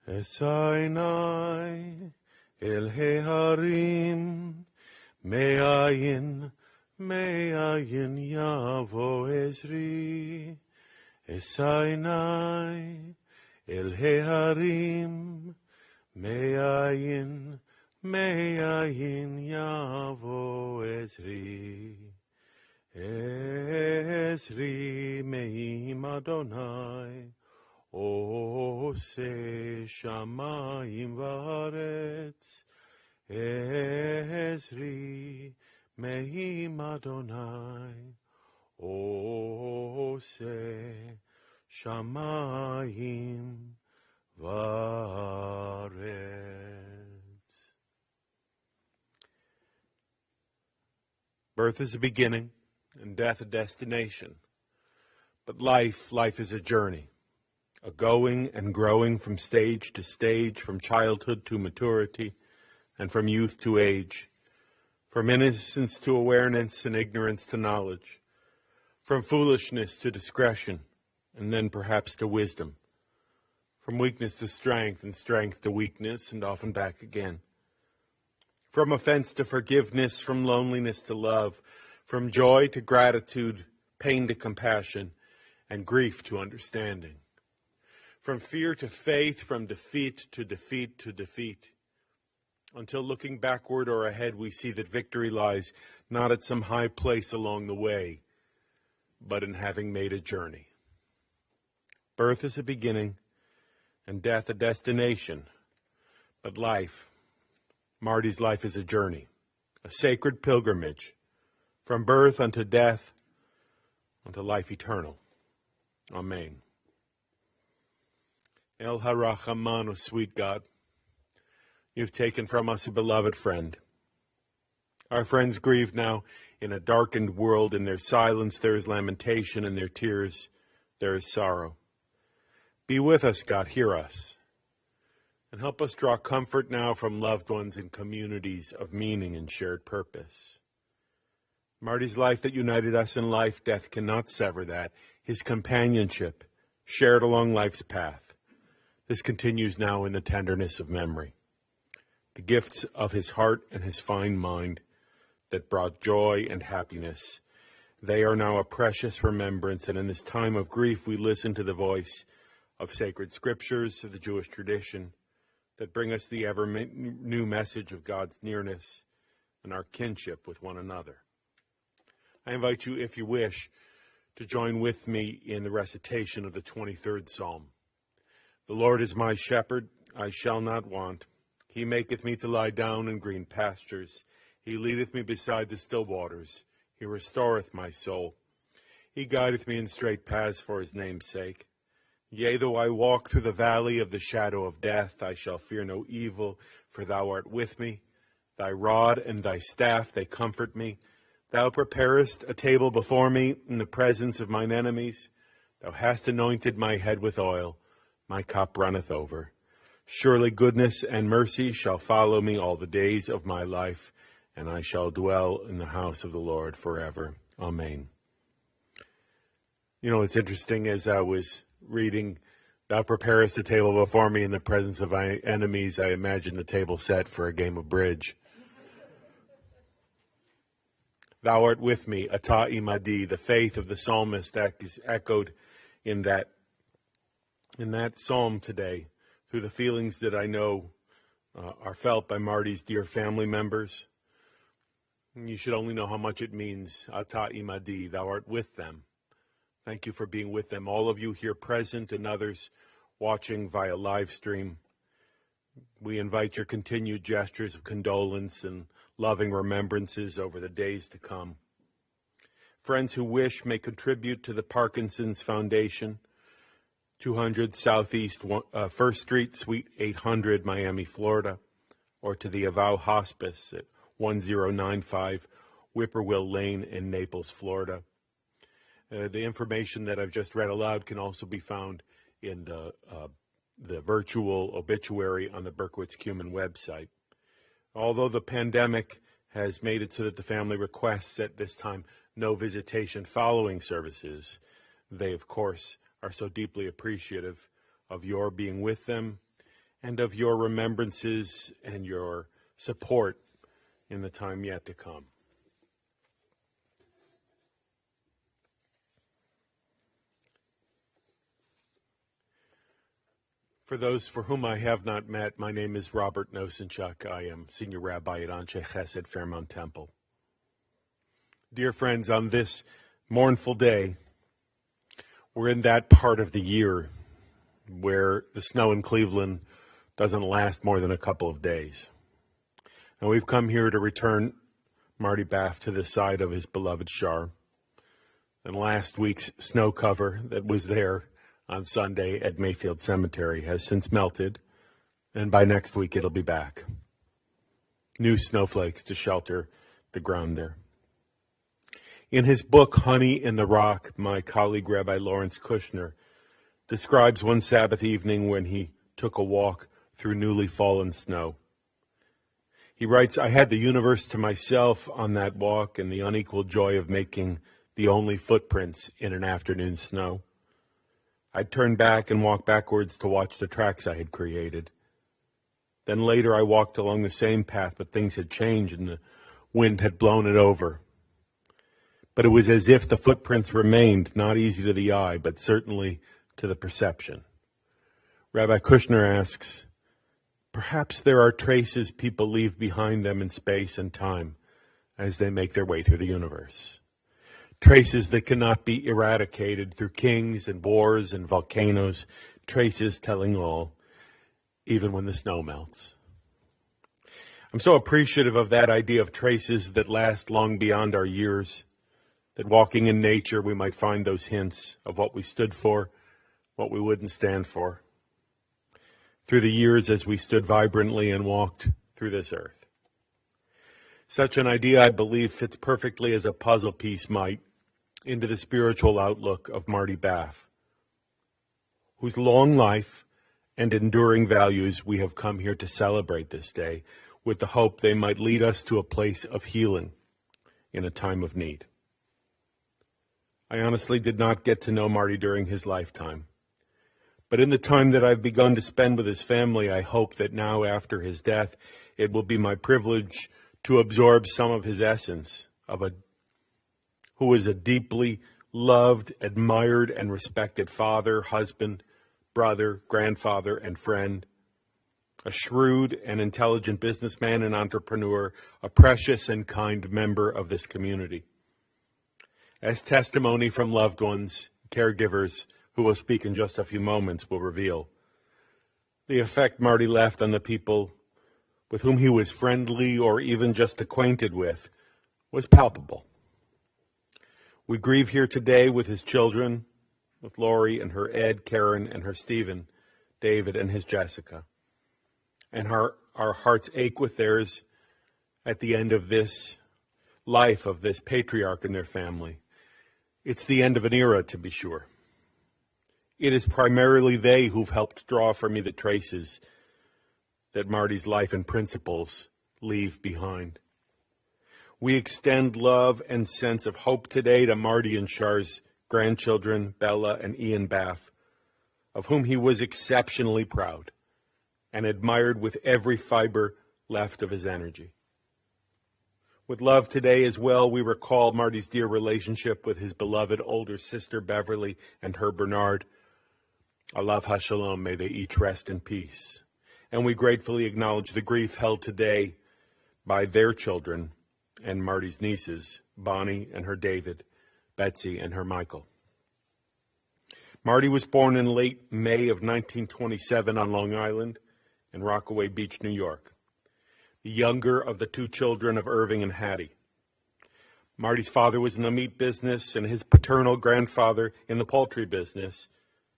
Esainai el heharim, me'ayin yavo ezri. Esainai el heharim, me'ayin yavo ezri. Ezri me'im Adonai, Ose shamayim v'aretz. Ezri me'im Adonai, Ose shamayim v'aretz. Birth is a beginning, and death a destination. But life is a journey, a going and growing from stage to stage, from childhood to maturity, and from youth to age, from innocence to awareness and ignorance to knowledge, from foolishness to discretion, and then perhaps to wisdom, from weakness to strength, and strength to weakness, and often back again, from offense to forgiveness, from loneliness to love, from joy to gratitude, pain to compassion, and grief to understanding. From fear to faith, from defeat to defeat to defeat, until looking backward or ahead we see that victory lies not at some high place along the way, but in having made a journey. Birth is a beginning, and death a destination, but Marty's life is a journey, a sacred pilgrimage, from birth unto death, unto life eternal. Amen. El Harachaman, O sweet God, you've taken from us a beloved friend. Our friends grieve now in a darkened world. In their silence there is lamentation, in their tears there is sorrow. Be with us, God, hear us, and help us draw comfort now from loved ones in communities of meaning and shared purpose. Marty's life that united us in life, death cannot sever that. His companionship, shared along life's path, this continues now in the tenderness of memory. The gifts of his heart and his fine mind that brought joy and happiness, they are now a precious remembrance, and in this time of grief we listen to the voice of sacred scriptures of the Jewish tradition that bring us the ever new message of God's nearness and our kinship with one another. I invite you, if you wish, to join with me in the recitation of the 23rd Psalm. The Lord is my shepherd, I shall not want. He maketh me to lie down in green pastures. He leadeth me beside the still waters. He restoreth my soul. He guideth me in straight paths for his name's sake. Yea, though I walk through the valley of the shadow of death, I shall fear no evil, for thou art with me. Thy rod and thy staff, they comfort me. Thou preparest a table before me in the presence of mine enemies. Thou hast anointed my head with oil. My cup runneth over. Surely goodness and mercy shall follow me all the days of my life, and I shall dwell in the house of the Lord forever. Amen. You know, it's interesting, as I was reading, thou preparest a table before me in the presence of my enemies, I imagine the table set for a game of bridge. Thou art with me, Ata Imadi. The faith of the psalmist is echoed in that psalm today through the feelings that I know are felt by Marty's dear family members. You should only know how much it means, Ata Imadi, thou art with them. Thank you for being with them, all of you here present and others watching via live stream. We invite your continued gestures of condolence and loving remembrances over the days to come. Friends who wish may contribute to the Parkinson's Foundation, 200 Southeast 1st Street, Suite 800, Miami, Florida, or to the Avow Hospice at 1095 Whippoorwill Lane in Naples, Florida. The information that I've just read aloud can also be found in the virtual obituary on the Berkowitz-Kumin website. Although the pandemic has made it so that the family requests at this time no visitation following services, they, of course, are so deeply appreciative of your being with them and of your remembrances and your support in the time yet to come. For those for whom I have not met, my name is Robert Nosenchuk. I am Senior Rabbi at Anshe Chesed Fairmount Temple. Dear friends, on this mournful day, we're in that part of the year where the snow in Cleveland doesn't last more than a couple of days. And we've come here to return Marty A.Baff to the side of his beloved Shar. And last week's snow cover that was there on Sunday at Mayfield Cemetery has since melted, and by next week it'll be back. New snowflakes to shelter the ground there. In his book, Honey in the Rock, my colleague Rabbi Lawrence Kushner describes one Sabbath evening when he took a walk through newly fallen snow. He writes, "I had the universe to myself on that walk and the unequal joy of making the only footprints in an afternoon snow. I'd turn back and walk backwards to watch the tracks I had created. Then later I walked along the same path, but things had changed and the wind had blown it over. But it was as if the footprints remained, not easy to the eye, but certainly to the perception." Rabbi Kushner asks, perhaps there are traces people leave behind them in space and time as they make their way through the universe. Traces that cannot be eradicated through kings and wars and volcanoes, traces telling all, even when the snow melts. I'm so appreciative of that idea of traces that last long beyond our years, that walking in nature we might find those hints of what we stood for, what we wouldn't stand for, through the years as we stood vibrantly and walked through this earth. Such an idea, I believe, fits perfectly as a puzzle piece might into the spiritual outlook of Marty A.Baff, whose long life and enduring values we have come here to celebrate this day with the hope they might lead us to a place of healing in a time of need. I honestly did not get to know Marty during his lifetime, but in the time that I've begun to spend with his family, I hope that now after his death, it will be my privilege to absorb some of his essence who was a deeply loved, admired, and respected father, husband, brother, grandfather, and friend, a shrewd and intelligent businessman and entrepreneur, a precious and kind member of this community. As testimony from loved ones, caregivers, who will speak in just a few moments, will reveal, the effect Marty left on the people with whom he was friendly or even just acquainted with was palpable. We grieve here today with his children, with Lori and her Ed, Karen and her Stephen, David and his Jessica. And our hearts ache with theirs at the end of this life of this patriarch and their family. It's the end of an era, to be sure. It is primarily they who've helped draw for me the traces that Marty's life and principles leave behind. We extend love and sense of hope today to Marty and Shar's grandchildren, Bella and Ian A.Baff, of whom he was exceptionally proud and admired with every fiber left of his energy. With love today as well, we recall Marty's dear relationship with his beloved older sister, Beverly, and her Bernard. Alav HaShalom, may they each rest in peace. And we gratefully acknowledge the grief held today by their children and Marty's nieces, Bonnie and her David, Betsy and her Michael. Marty was born in late May of 1927 on Long Island in Rockaway Beach, New York, the younger of the two children of Irving and Hattie. Marty's father was in the meat business and his paternal grandfather in the poultry business.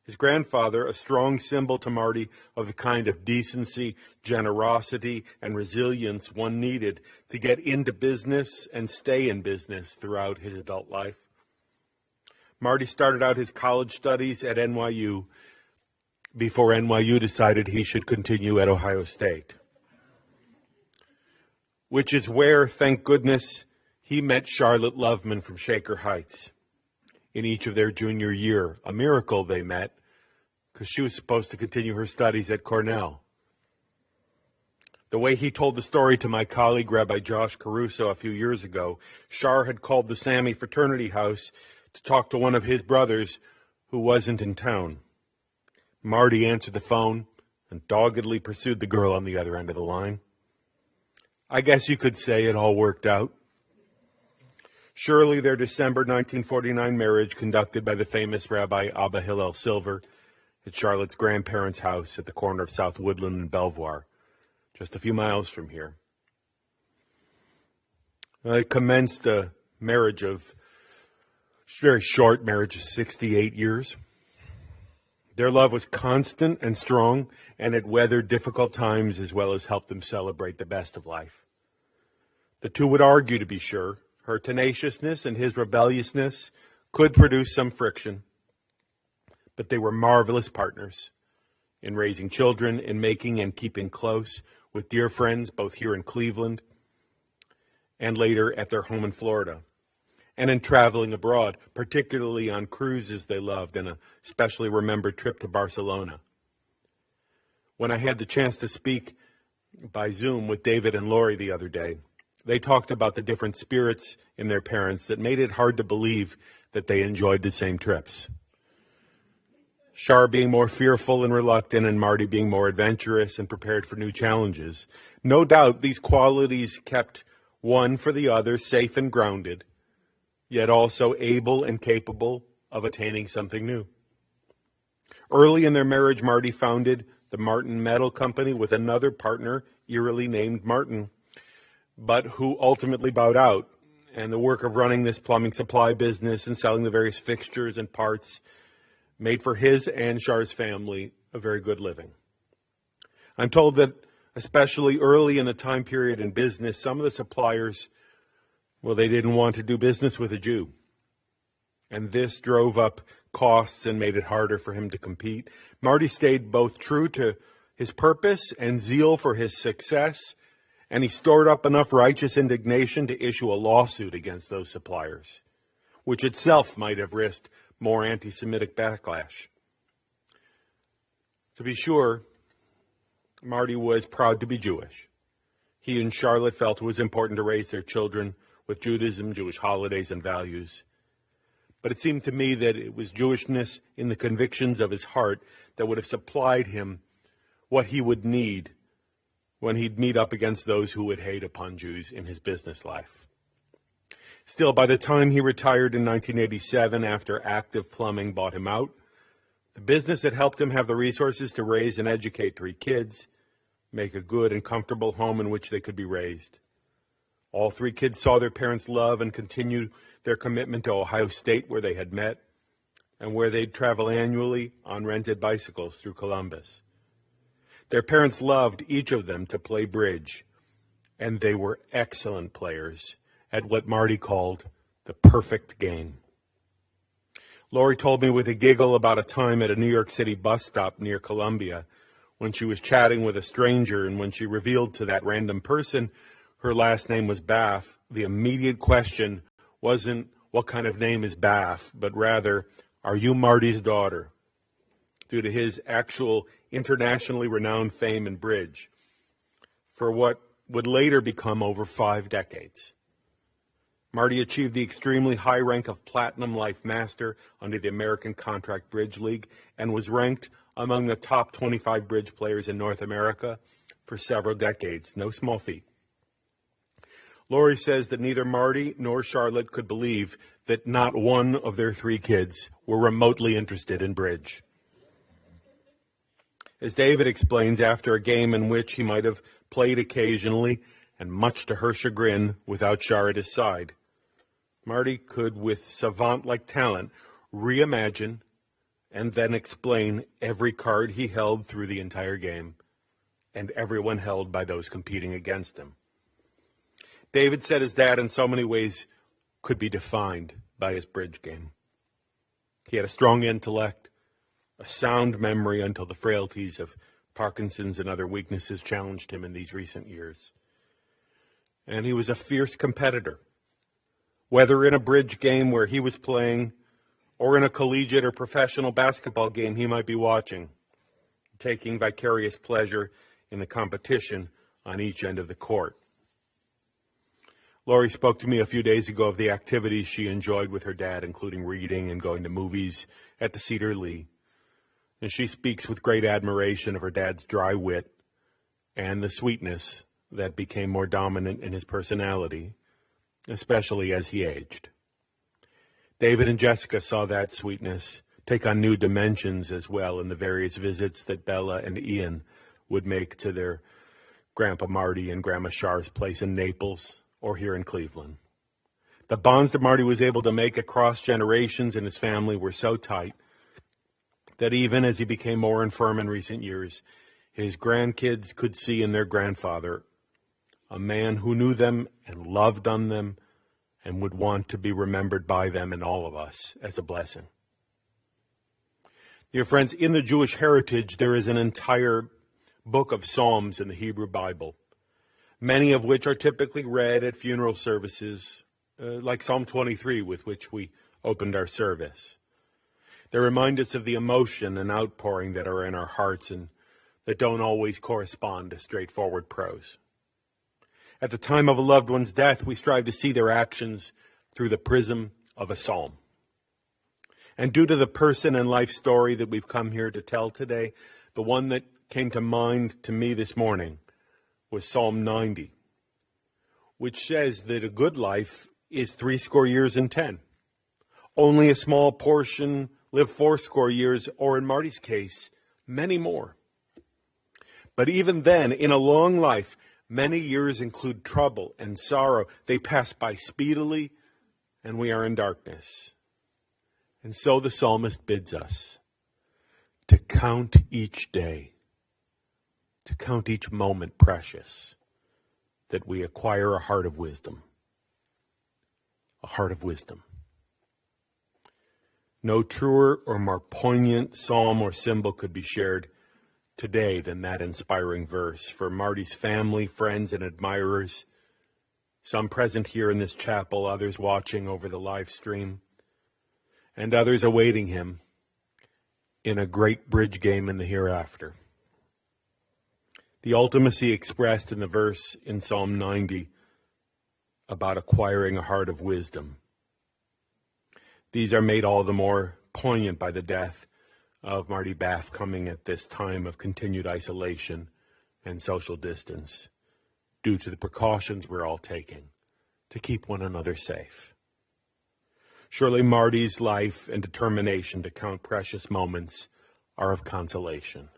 His grandfather, a strong symbol to Marty of the kind of decency, generosity, and resilience one needed to get into business and stay in business throughout his adult life. Marty started out his college studies at NYU before NYU decided he should continue at Ohio State, which is where, thank goodness, he met Charlotte Loveman from Shaker Heights in each of their junior year. A miracle they met, because she was supposed to continue her studies at Cornell, The way he told the story to my colleague, Rabbi Josh Caruso, a few years ago, Shar had called the Sami fraternity house to talk to one of his brothers who wasn't in town. Marty answered the phone and doggedly pursued the girl on the other end of the line. I guess you could say it all worked out. Surely their December 1949 marriage, conducted by the famous Rabbi Abba Hillel Silver at Charlotte's grandparents' house at the corner of South Woodland and Belvoir, just a few miles from here. It commenced a marriage of, very short marriage of 68 years. Their love was constant and strong, and it weathered difficult times as well as helped them celebrate the best of life. The two would argue, to be sure. Her tenaciousness and his rebelliousness could produce some friction, but they were marvelous partners in raising children, in making and keeping close with dear friends, both here in Cleveland and later at their home in Florida, and in traveling abroad, particularly on cruises they loved and a specially remembered trip to Barcelona. When I had the chance to speak by Zoom with David and Lori the other day, they talked about the different spirits in their parents that made it hard to believe that they enjoyed the same trips. Shar being more fearful and reluctant, and Marty being more adventurous and prepared for new challenges. No doubt these qualities kept one for the other safe and grounded, yet also able and capable of attaining something new. Early in their marriage, Marty founded the Martin Metal Company with another partner, eerily named Martin, but who ultimately bowed out, and the work of running this plumbing supply business and selling the various fixtures and parts made for his and Shar's family a very good living. I'm told that especially early in the time period in business, some of the suppliers, well, they didn't want to do business with a Jew, and this drove up costs and made it harder for him to compete. Marty stayed both true to his purpose and zeal for his success, and he stored up enough righteous indignation to issue a lawsuit against those suppliers, which itself might have risked more anti-Semitic backlash. To be sure, Marty was proud to be Jewish. He and Charlotte felt it was important to raise their children with Judaism, Jewish holidays, and values. But it seemed to me that it was Jewishness in the convictions of his heart that would have supplied him what he would need when he'd meet up against those who would hate upon Jews in his business life. Still, by the time he retired in 1987, after Active Plumbing bought him out, the business had helped him have the resources to raise and educate 3 kids, make a good and comfortable home in which they could be raised. All 3 kids saw their parents' love and continued their commitment to Ohio State, where they had met, and where they'd travel annually on rented bicycles through Columbus. Their parents loved each of them to play bridge, and they were excellent players at what Marty called the perfect game. Lori told me with a giggle about a time at a New York City bus stop near Columbia when she was chatting with a stranger, and when she revealed to that random person her last name was A.Baff, the immediate question wasn't, what kind of name is A.Baff, but rather, are you Marty's daughter? Due to his actual internationally renowned fame in bridge for what would later become over 5 decades. Marty achieved the extremely high rank of Platinum Life Master under the American Contract Bridge League and was ranked among the top 25 bridge players in North America for several decades. No small feat. Lori says that neither Marty nor Charlotte could believe that not one of their 3 kids were remotely interested in bridge. As David explains, after a game in which he might have played occasionally, and much to her chagrin, without Shar at his side, Marty could, with savant-like talent, reimagine and then explain every card he held through the entire game, and everyone held by those competing against him. David said his dad in so many ways could be defined by his bridge game. He had a strong intellect, a sound memory until the frailties of Parkinson's and other weaknesses challenged him in these recent years. And he was a fierce competitor, whether in a bridge game where he was playing or in a collegiate or professional basketball game he might be watching, taking vicarious pleasure in the competition on each end of the court. Lori spoke to me a few days ago of the activities she enjoyed with her dad, including reading and going to movies at the Cedar Lee. And she speaks with great admiration of her dad's dry wit and the sweetness that became more dominant in his personality, especially as he aged. David and Jessica saw that sweetness take on new dimensions as well in the various visits that Bella and Ian would make to their Grandpa Marty and Grandma Char's place in Naples or here in Cleveland. The bonds that Marty was able to make across generations in his family were so tight that even as he became more infirm in recent years, his grandkids could see in their grandfather a man who knew them and loved on them and would want to be remembered by them and all of us as a blessing. Dear friends, in the Jewish heritage, there is an entire book of Psalms in the Hebrew Bible, many of which are typically read at funeral services, like Psalm 23, with which we opened our service. They remind us of the emotion and outpouring that are in our hearts and that don't always correspond to straightforward prose. At the time of a loved one's death, we strive to see their actions through the prism of a psalm. And due to the person and life story that we've come here to tell today, the one that came to mind to me this morning was Psalm 90, which says that a good life is 80 years and 10. Only a small portion live 80 years, or in Marty's case, many more. But even then, in a long life, many years include trouble and sorrow. They pass by speedily, and we are in darkness. And so the psalmist bids us to count each day, to count each moment precious, that we acquire a heart of wisdom. A heart of wisdom. No truer or more poignant psalm or symbol could be shared today than that inspiring verse for Marty's family, friends, and admirers, some present here in this chapel, others watching over the live stream, and others awaiting him in a great bridge game in the hereafter. The ultimacy expressed in the verse in Psalm 90 about acquiring a heart of wisdom. These are made all the more poignant by the death of Marty A.Baff coming at this time of continued isolation and social distance due to the precautions we're all taking to keep one another safe. Surely Marty's life and determination to count precious moments are of consolation.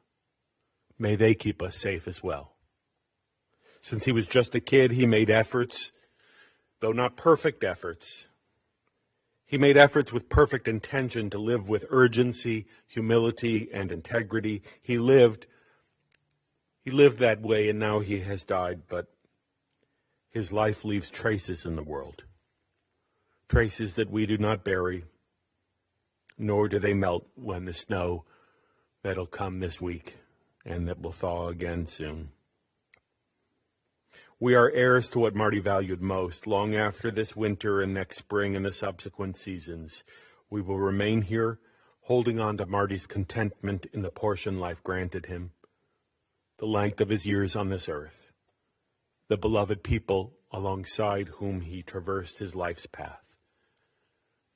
May they keep us safe as well. Since he was just a kid, he made efforts, though not perfect efforts. He made efforts with perfect intention to live with urgency, humility, and integrity. He lived that way, and now he has died, but his life leaves traces in the world. Traces that we do not bury, nor do they melt when the snow that'll come this week and that will thaw again soon. We are heirs to what Marty valued most. Long after this winter and next spring and the subsequent seasons, we will remain here, holding on to Marty's contentment in the portion life granted him, the length of his years on this earth, the beloved people alongside whom he traversed his life's path.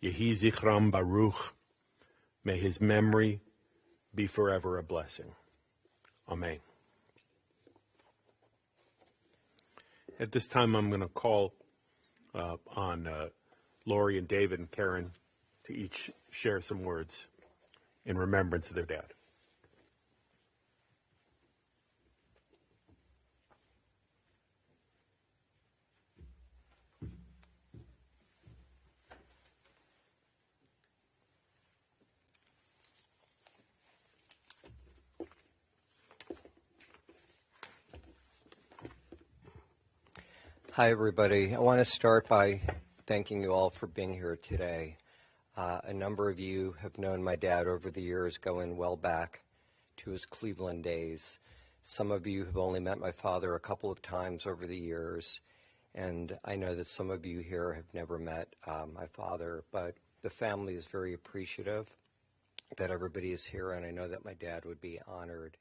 Yehi Zichram Baruch, may his memory be forever a blessing. Amen. At this time, I'm going to call on Lori and David and Karen to each share some words in remembrance of their dad. Hi, everybody. I want to start by thanking you all for being here today. A number of you have known my dad over the years, going well back to his Cleveland days. Some of you have only met my father a couple of times over the years, and I know that some of you here have never met my father, but the family is very appreciative that everybody is here, and I know that my dad would be honored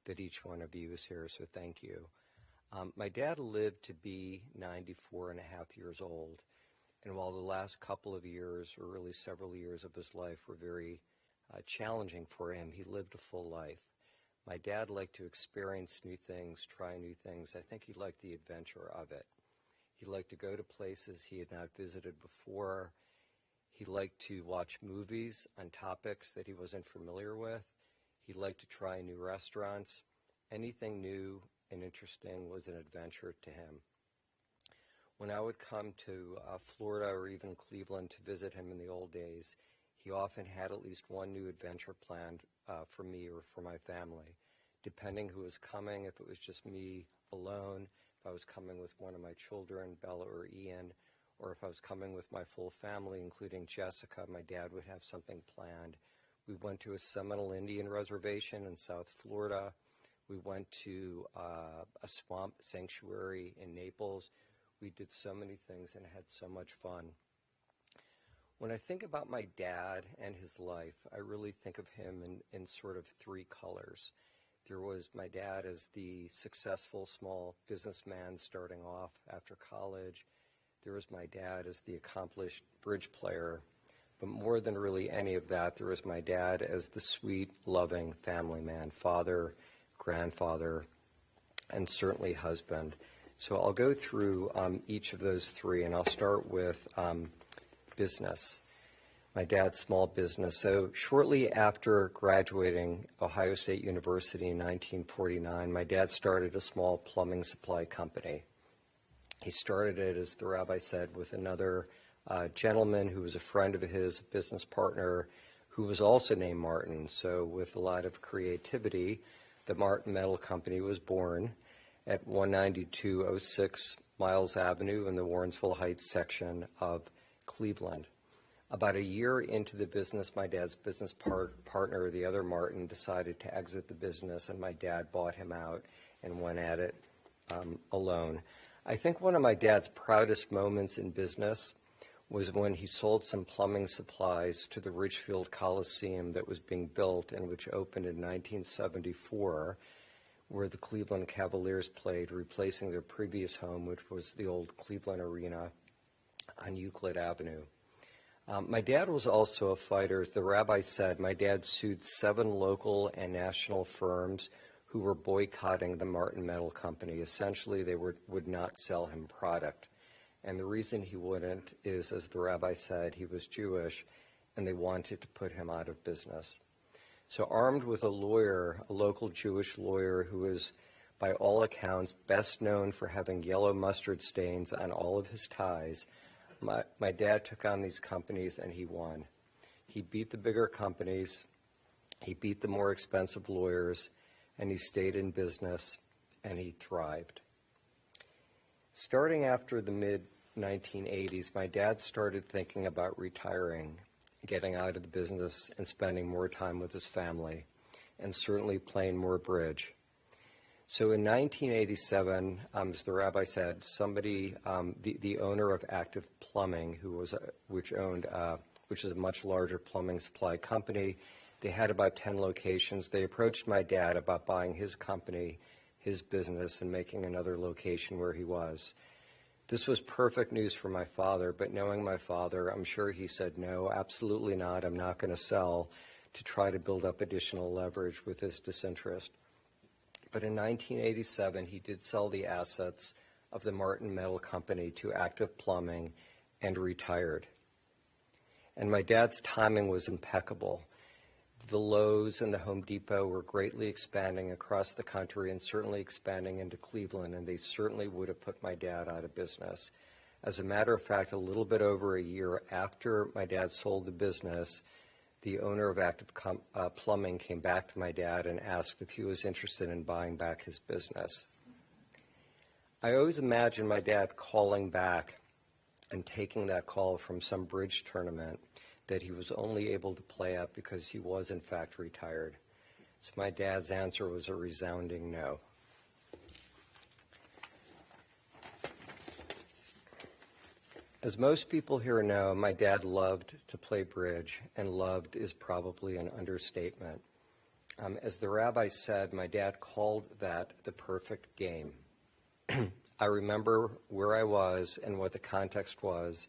that each one of you is here, so thank you. My dad lived to be 94 and a half years old, and while the last couple of years, or really several years of his life, were very challenging for him, he lived a full life. My dad liked to experience new things, try new things. I think he liked the adventure of it. He liked to go to places he had not visited before. He liked to watch movies on topics that he wasn't familiar with. He liked to try new restaurants. Anything new and interesting was an adventure to him. When I would come to Florida or even Cleveland to visit him in the old days, he often had at least one new adventure planned for me or for my family, depending who was coming. If it was just me alone, if I was coming with one of my children, Bella or Ian, or if I was coming with my full family, including Jessica, my dad would have something planned. We went to a Seminole Indian reservation in South Florida. We went to a swamp sanctuary in Naples. We did so many things and had so much fun. When I think about my dad and his life, I really think of him in sort of three colors. There was my dad as the successful small businessman starting off after college. There was my dad as the accomplished bridge player. But more than really any of that, there was my dad as the sweet, loving family man, father, grandfather, and certainly husband. So I'll go through each of those three, and I'll start with business. My dad's small business. So shortly after graduating Ohio State University in 1949, my dad started a small plumbing supply company. He started it, as the rabbi said, with another gentleman who was a friend of his, a business partner, who was also named Martin. So with a lot of creativity, the Martin Metal Company was born at 19206 Miles Avenue in the Warrensville Heights section of Cleveland. About a year into the business, my dad's business partner, the other Martin, decided to exit the business, and my dad bought him out and went at it alone. I think one of my dad's proudest moments in business was when he sold some plumbing supplies to the Ridgefield Coliseum that was being built and which opened in 1974, where the Cleveland Cavaliers played, replacing their previous home, which was the old Cleveland Arena on Euclid Avenue. My dad was also a fighter. As the rabbi said, my dad sued 7 local and national firms who were boycotting the Martin Metal Company. Essentially, they would not sell him product. And the reason he wouldn't is, as the rabbi said, he was Jewish, and they wanted to put him out of business. So armed with a lawyer, a local Jewish lawyer who is, by all accounts, best known for having yellow mustard stains on all of his ties, my dad took on these companies and he won. He beat the bigger companies, he beat the more expensive lawyers, and he stayed in business, and he thrived. Starting after the mid-1980s, my dad started thinking about retiring, getting out of the business and spending more time with his family, and certainly playing more bridge. So in 1987, as the rabbi said, somebody, the owner of Active Plumbing, which is a much larger plumbing supply company, they had about 10 locations. They approached my dad about buying his company, his business, and making another location where he was. This was perfect news for my father, but knowing my father, I'm sure he said, no, absolutely not. I'm not going to sell, to try to build up additional leverage with his disinterest. But in 1987, he did sell the assets of the Martin Metal Company to Active Plumbing and retired. And my dad's timing was impeccable. The Lowe's and the Home Depot were greatly expanding across the country and certainly expanding into Cleveland, and they certainly would have put my dad out of business. As a matter of fact, a little bit over a year after my dad sold the business, the owner of Active Plumbing came back to my dad and asked if he was interested in buying back his business. I always imagined my dad calling back and taking that call from some bridge tournament that he was only able to play at because he was in fact retired. So my dad's answer was a resounding no. As most people here know, my dad loved to play bridge, and loved is probably an understatement. As the rabbi said, my dad called that the perfect game. I remember where I was and what the context was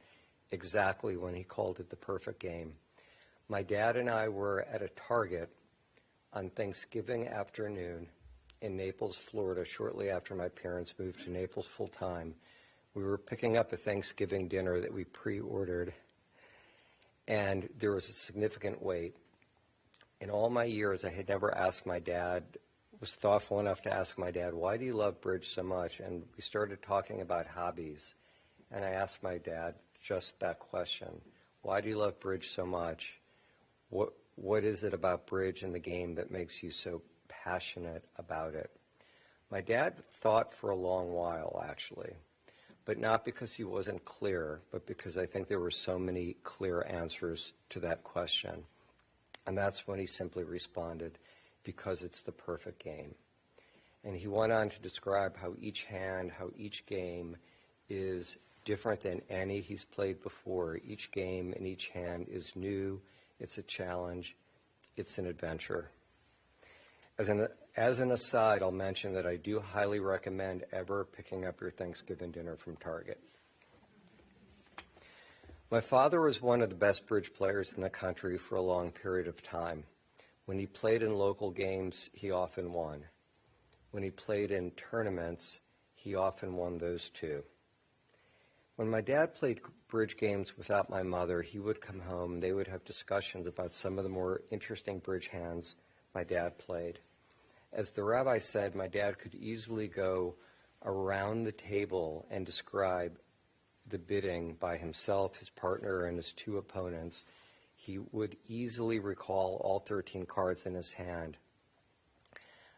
exactly when he called it the perfect game. My dad and I were at a Target on Thanksgiving afternoon in Naples, Florida, shortly after my parents moved to Naples full-time. We were picking up a Thanksgiving dinner that we pre-ordered, and there was a significant wait. In all my years, I had never asked my dad, was thoughtful enough to ask my dad, why do you love bridge so much? And we started talking about hobbies. And I asked my dad just that question. Why do you love bridge so much? What is it about bridge and the game that makes you so passionate about it? My dad thought for a long while, actually, but not because he wasn't clear, but because I think there were so many clear answers to that question. And that's when he simply responded, because it's the perfect game. And he went on to describe how each hand, how each game is different than any he's played before. Each game and each hand is new, it's a challenge, it's an adventure. As an aside, I'll mention that I do highly recommend ever picking up your Thanksgiving dinner from Target. My father was one of the best bridge players in the country for a long period of time. When he played in local games, he often won. When he played in tournaments, he often won those too. When my dad played bridge games without my mother, he would come home and they would have discussions about some of the more interesting bridge hands my dad played. As the rabbi said, my dad could easily go around the table and describe the bidding by himself, his partner, and his two opponents. He would easily recall all 13 cards in his hand.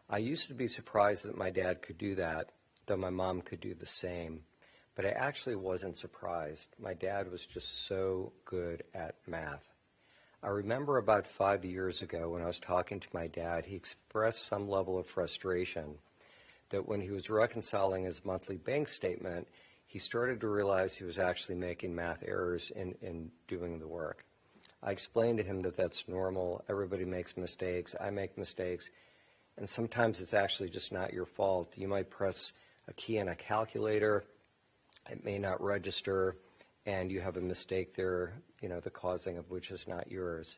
I used to be surprised that my dad could do that, though my mom could do the same. But I actually wasn't surprised. My dad was just so good at math. I remember about 5 years ago when I was talking to my dad, he expressed some level of frustration that when he was reconciling his monthly bank statement, he started to realize he was actually making math errors in doing the work. I explained to him that that's normal. Everybody makes mistakes. I make mistakes. And sometimes it's actually just not your fault. You might press a key in a calculator. It may not register, and you have a mistake there, the causing of which is not yours.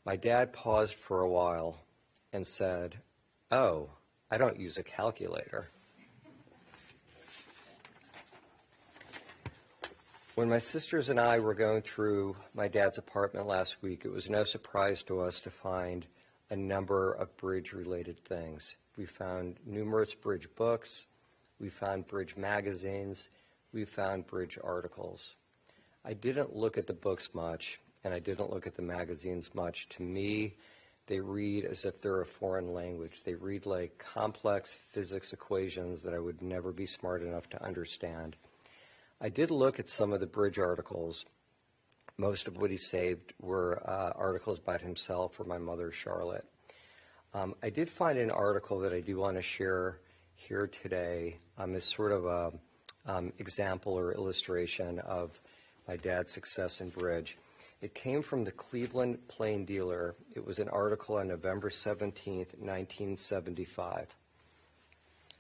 My dad paused for a while and said, "Oh, I don't use a calculator." When my sisters and I were going through my dad's apartment last week, it was no surprise to us to find a number of bridge-related things. We found numerous bridge books, we found bridge magazines, we found bridge articles. I didn't look at the books much, and I didn't look at the magazines much. To me, they read as if they're a foreign language. They read like complex physics equations that I would never be smart enough to understand. I did look at some of the bridge articles. Most of what he saved were articles about himself or my mother, Charlotte. I did find an article that I do want to share here today as sort of an example or illustration of my dad's success in bridge. It came from the Cleveland Plain Dealer. It was an article on November 17th, 1975.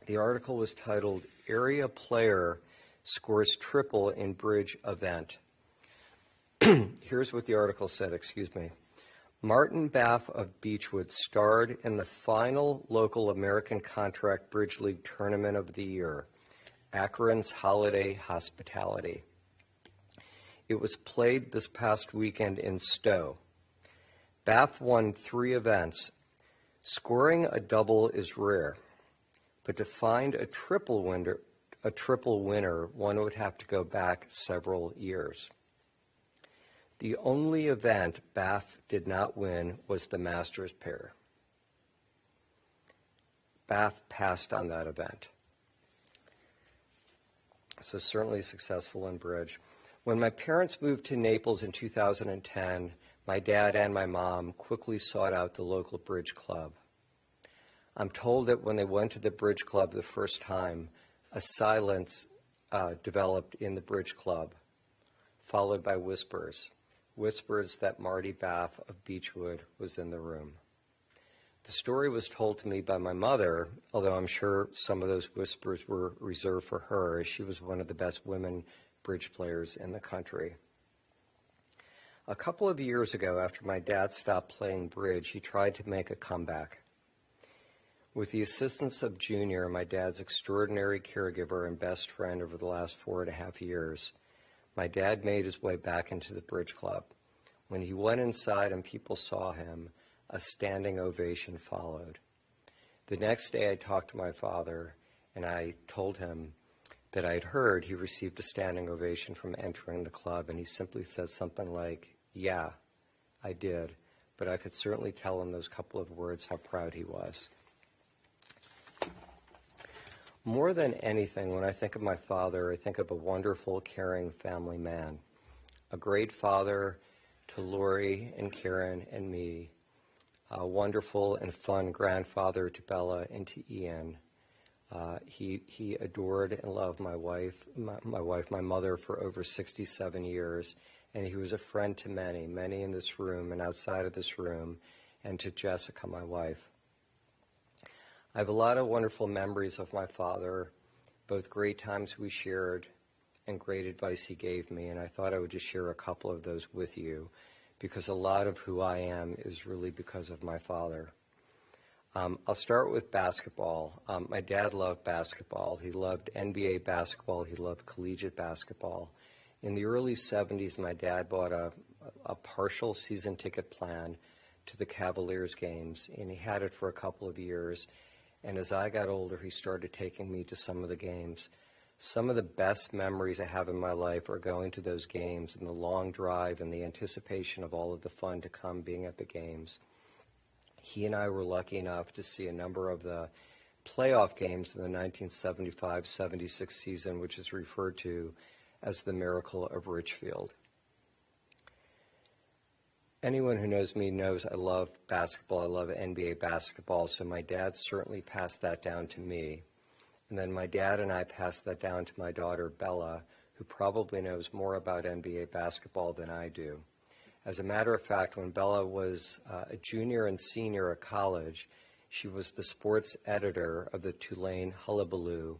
The article was titled, "Area Player Scores Triple in Bridge Event." Here's what the article said, Martin A.Baff of Beechwood starred in the final local American Contract Bridge League Tournament of the year, Akron's Holiday Hospitality. It was played this past weekend in Stowe. Baff won 3 events. Scoring a double is rare, but to find a triple winner, one would have to go back several years. The only event Baff did not win was the Masters pair. Baff passed on that event. So certainly successful in bridge. When my parents moved to Naples in 2010, my dad and my mom quickly sought out the local bridge club. I'm told that when they went to the bridge club the first time, a silence developed in the bridge club, followed by whispers that Marty Baff of Beechwood was in the room. The story was told to me by my mother, although I'm sure some of those whispers were reserved for her, as she was one of the best women bridge players in the country. A couple of years ago, after my dad stopped playing bridge, he tried to make a comeback. With the assistance of Junior, my dad's extraordinary caregiver and best friend over the last 4.5 years, my dad made his way back into the bridge club. When he went inside and people saw him, a standing ovation followed. The next day I talked to my father and I told him that I'd heard he received a standing ovation from entering the club, and he simply said something like, "Yeah, I did," but I could certainly tell in those couple of words how proud he was. More than anything, when I think of my father, I think of a wonderful, caring family man, a great father to Lori and Karen and me, a wonderful and fun grandfather to Bella and to Ian. He adored and loved my mother, for over 67 years, and he was a friend to many in this room and outside of this room, and to Jessica, my wife. I have a lot of wonderful memories of my father, both great times we shared and great advice he gave me, and I thought I would just share a couple of those with you, because a lot of who I am is really because of my father. I'll start with basketball. My dad loved basketball. He loved NBA basketball. He loved collegiate basketball. In the early 70s, my dad bought a partial season ticket plan to the Cavaliers games, and he had it for a couple of years. And as I got older, he started taking me to some of the games. Some of the best memories I have in my life are going to those games and the long drive and the anticipation of all of the fun to come being at the games. He and I were lucky enough to see a number of the playoff games in the 1975-76 season, which is referred to as the Miracle of Richfield. Anyone who knows me knows I love basketball. I love NBA basketball, so my dad certainly passed that down to me. And then my dad and I passed that down to my daughter, Bella, who probably knows more about NBA basketball than I do. As a matter of fact, when Bella was a junior and senior at college, she was the sports editor of the Tulane Hullabaloo,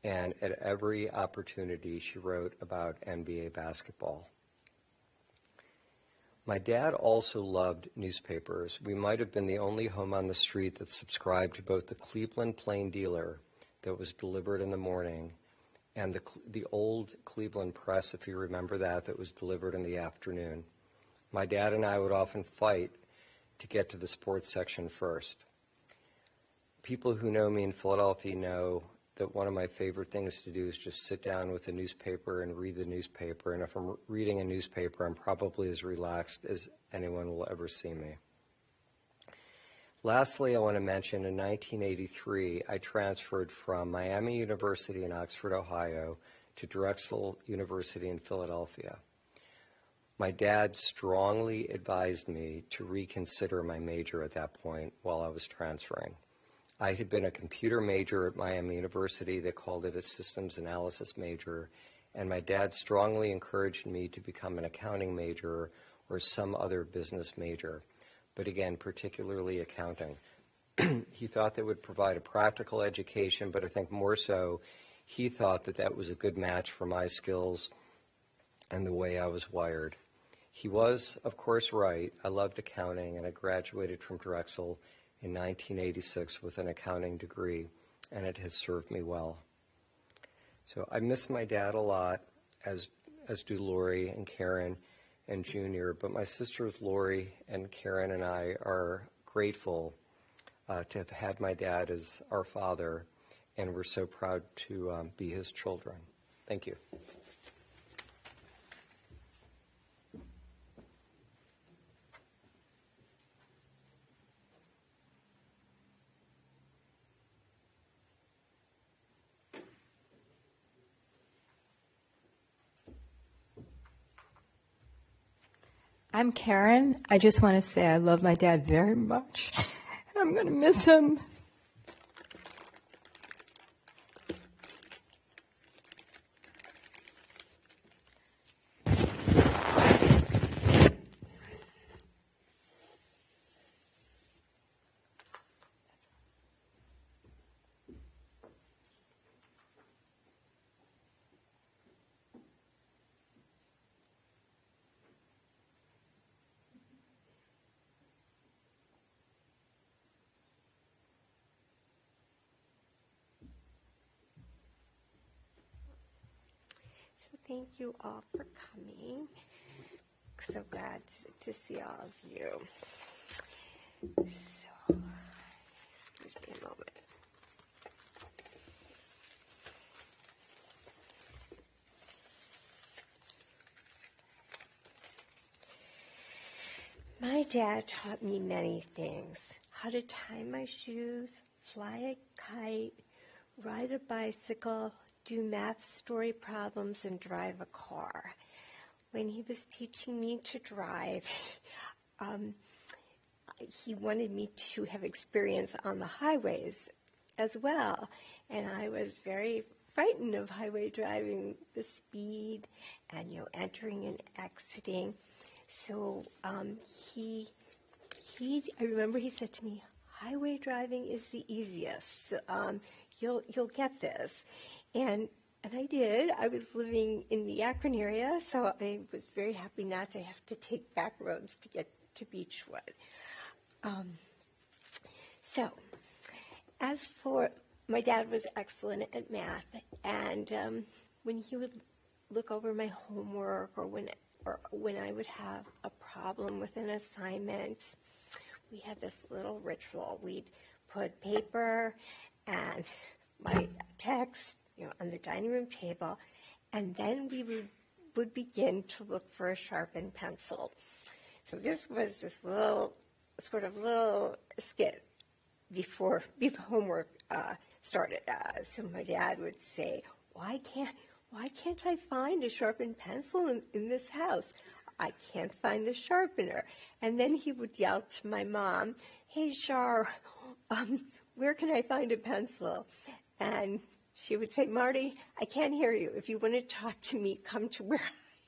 and at every opportunity she wrote about NBA basketball. My dad also loved newspapers. We might have been the only home on the street that subscribed to both the Cleveland Plain Dealer that was delivered in the morning and the old Cleveland Press, if you remember that was delivered in the afternoon. My dad and I would often fight to get to the sports section first. People who know me in Philadelphia know that one of my favorite things to do is just sit down with a newspaper and read the newspaper. And if I'm reading a newspaper, I'm probably as relaxed as anyone will ever see me. Lastly, I want to mention in 1983, I transferred from Miami University in Oxford, Ohio, to Drexel University in Philadelphia. My dad strongly advised me to reconsider my major at that point while I was transferring. I had been a computer major at Miami University. They called it a systems analysis major, and my dad strongly encouraged me to become an accounting major or some other business major, but again, particularly accounting. He thought that would provide a practical education, but I think more so, he thought that that was a good match for my skills and the way I was wired. He was, of course, right. I loved accounting, and I graduated from Drexel in 1986 with an accounting degree, and it has served me well. So I miss my dad a lot, as do Lori and Karen and Junior, but my sisters Lori and Karen and I are grateful to have had my dad as our father, and we're so proud to be his children. Thank you. I'm Karen. I just want to say I love my dad very much, and I'm going to miss him. Thank you all for coming. So glad to see all of you. So, excuse me a moment. My dad taught me many things. How to tie my shoes, fly a kite, ride a bicycle, do math story problems, and drive a car. When he was teaching me to drive, he wanted me to have experience on the highways as well. And I was very frightened of highway driving, the speed, and entering and exiting. So I remember he said to me, "Highway driving is the easiest. You'll get this." And I did. I was living in the Akron area, so I was very happy not to have to take back roads to get to Beechwood. So, as for, my dad was excellent at math, and when he would look over my homework or when I would have a problem with an assignment, we had this little ritual. We'd put paper and my text, on the dining room table, and then we would begin to look for a sharpened pencil. So this was this little skit before homework started. So my dad would say, "Why can't I find a sharpened pencil in this house? I can't find the sharpener." And then he would yell to my mom, "Hey, Shar, where can I find a pencil?" And she would say, "Marty, I can't hear you. If you want to talk to me, come to where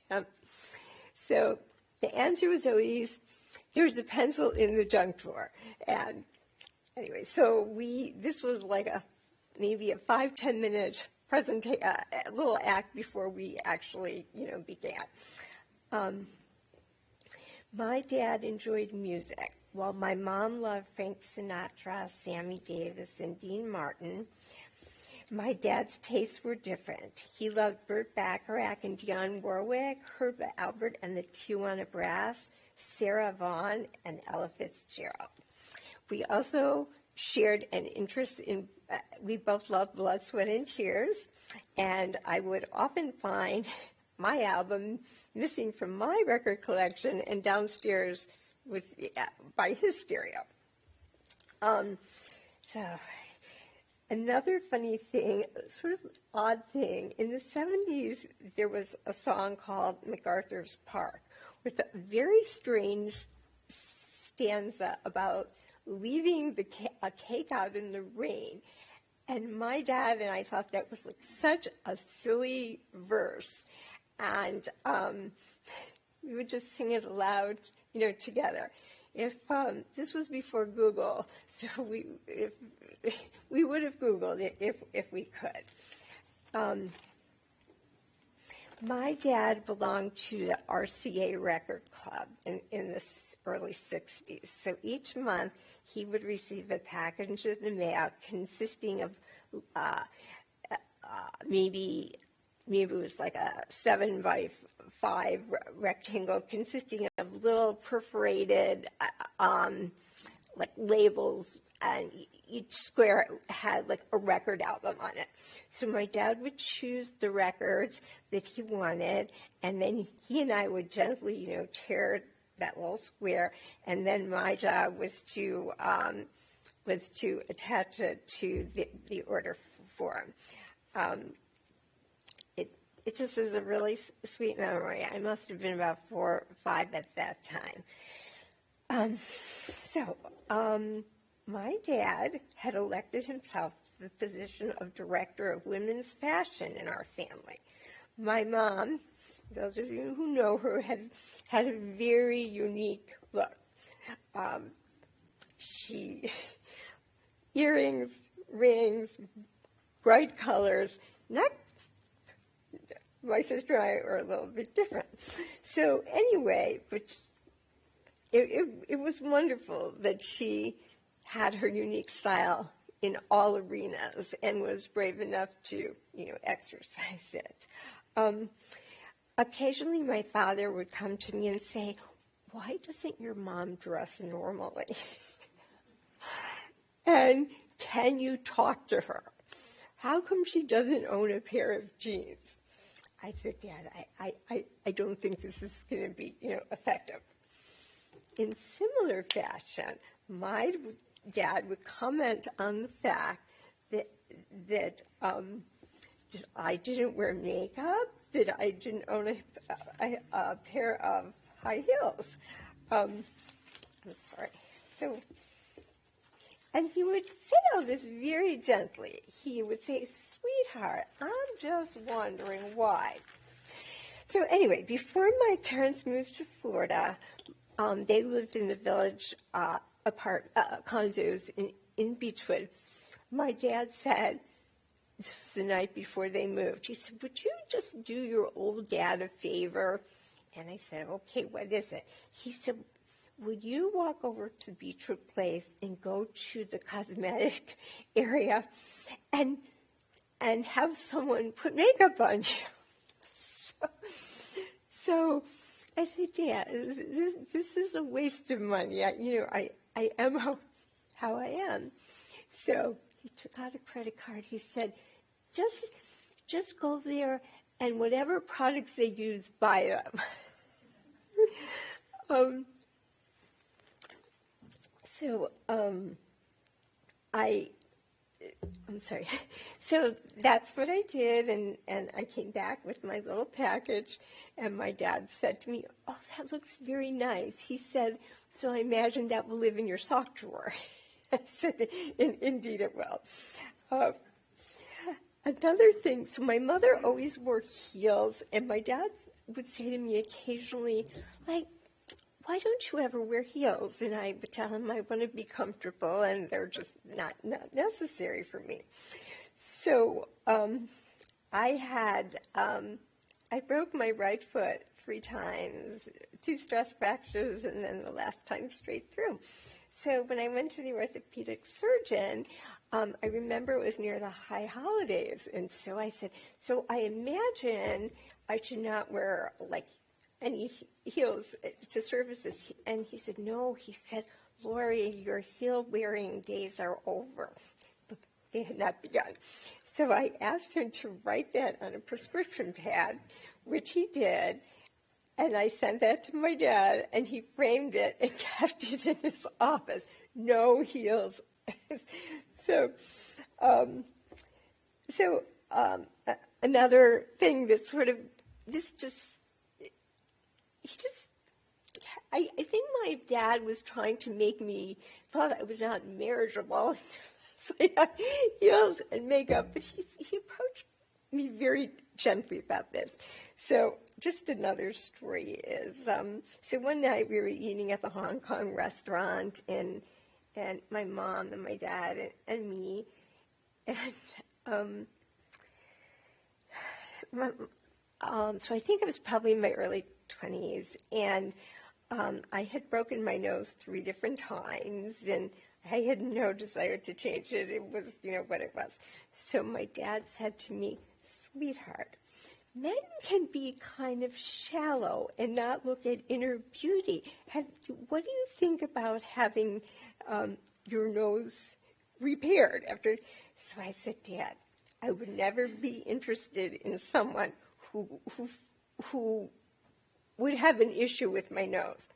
I am." So the answer was always, "There's a pencil in the junk drawer." And anyway, so this was like maybe a 5-10 minute presentation, a little act before we actually, began. My dad enjoyed music, while my mom loved Frank Sinatra, Sammy Davis, and Dean Martin. My dad's tastes were different. He loved Burt Bacharach and Dionne Warwick, Herb Alpert and the Tijuana Brass, Sarah Vaughan, and Ella Fitzgerald. We also shared an interest in, we both loved Blood, Sweat, and Tears, and I would often find my album missing from my record collection and downstairs by his stereo. So another funny thing, sort of odd thing, in the 70s there was a song called MacArthur's Park with a very strange stanza about leaving a cake out in the rain. And my dad and I thought that was like such a silly verse. And we would just sing it aloud, together. If this was before Google, so we would have Googled it if we could. My dad belonged to the RCA Record Club in the early 60s. So each month he would receive a package in the mail consisting of maybe it was like a 7x5 rectangle consisting of little perforated like labels, and each square had like a record album on it. So my dad would choose the records that he wanted, and then he and I would gently, tear that little square, and then my job was to attach it to the order form. It just is a really sweet memory. I must have been about 4 or 5 at that time. My dad had elected himself to the position of director of women's fashion in our family. My mom, those of you who know her, had a very unique look. Earrings, rings, bright colors, my sister and I are a little bit different. So anyway, but it was wonderful that she had her unique style in all arenas and was brave enough to, exercise it. occasionally my father would come to me and say, "Why doesn't your mom dress normally? And can you talk to her? How come she doesn't own a pair of jeans?" I said, "Dad, I don't think this is going to be, effective." In similar fashion, my dad would comment on the fact that I didn't wear makeup, that I didn't own a pair of high heels. I'm sorry. So, and he would say all this very gently. He would say, "Sweetheart, I'm just wondering why." So anyway, before my parents moved to Florida, they lived in the village condos in Beechwood. My dad said, this was the night before they moved, he said, "Would you just do your old dad a favor?" And I said, "Okay, what is it?" He said, "Would you walk over to Beechwood Place and go to the cosmetic area and have someone put makeup on you?" So I said, "Yeah, this is a waste of money. I am how I am." So he took out a credit card. He said, just go there and whatever products they use, buy them. I'm sorry. So that's what I did, and I came back with my little package, and my dad said to me, "Oh, that looks very nice." He said, "So I imagine that will live in your sock drawer." I said, "Indeed it will." Another thing, so my mother always wore heels, and my dad would say to me occasionally, like, "Why don't you ever wear heels?" And I would tell him I want to be comfortable, and they're just not necessary for me. So I broke my right foot 3 times, 2 stress fractures, and then the last time straight through. So when I went to the orthopedic surgeon, I remember it was near the high holidays, and so I said, "So I imagine I should not wear like any heels to service this." And he said, "No," he said, "Lori, your heel wearing days are over." But they had not begun. So I asked him to write that on a prescription pad, which he did. And I sent that to my dad, and he framed it and kept it in his office. No heels. Another thing that sort of, I think my dad was trying to make me, thought I was not marriageable, so I had heels and makeup, but he approached me very gently about this. So just another story is, so one night we were eating at the Hong Kong restaurant, and my mom and my dad and me, and so I think I was probably in my early 20s, and I had broken my nose 3 different times, and I had no desire to change it. It was, what it was. So my dad said to me, "Sweetheart, men can be kind of shallow and not look at inner beauty. What do you think about having your nose repaired after?" So I said, "Dad, I would never be interested in someone who would have an issue with my nose."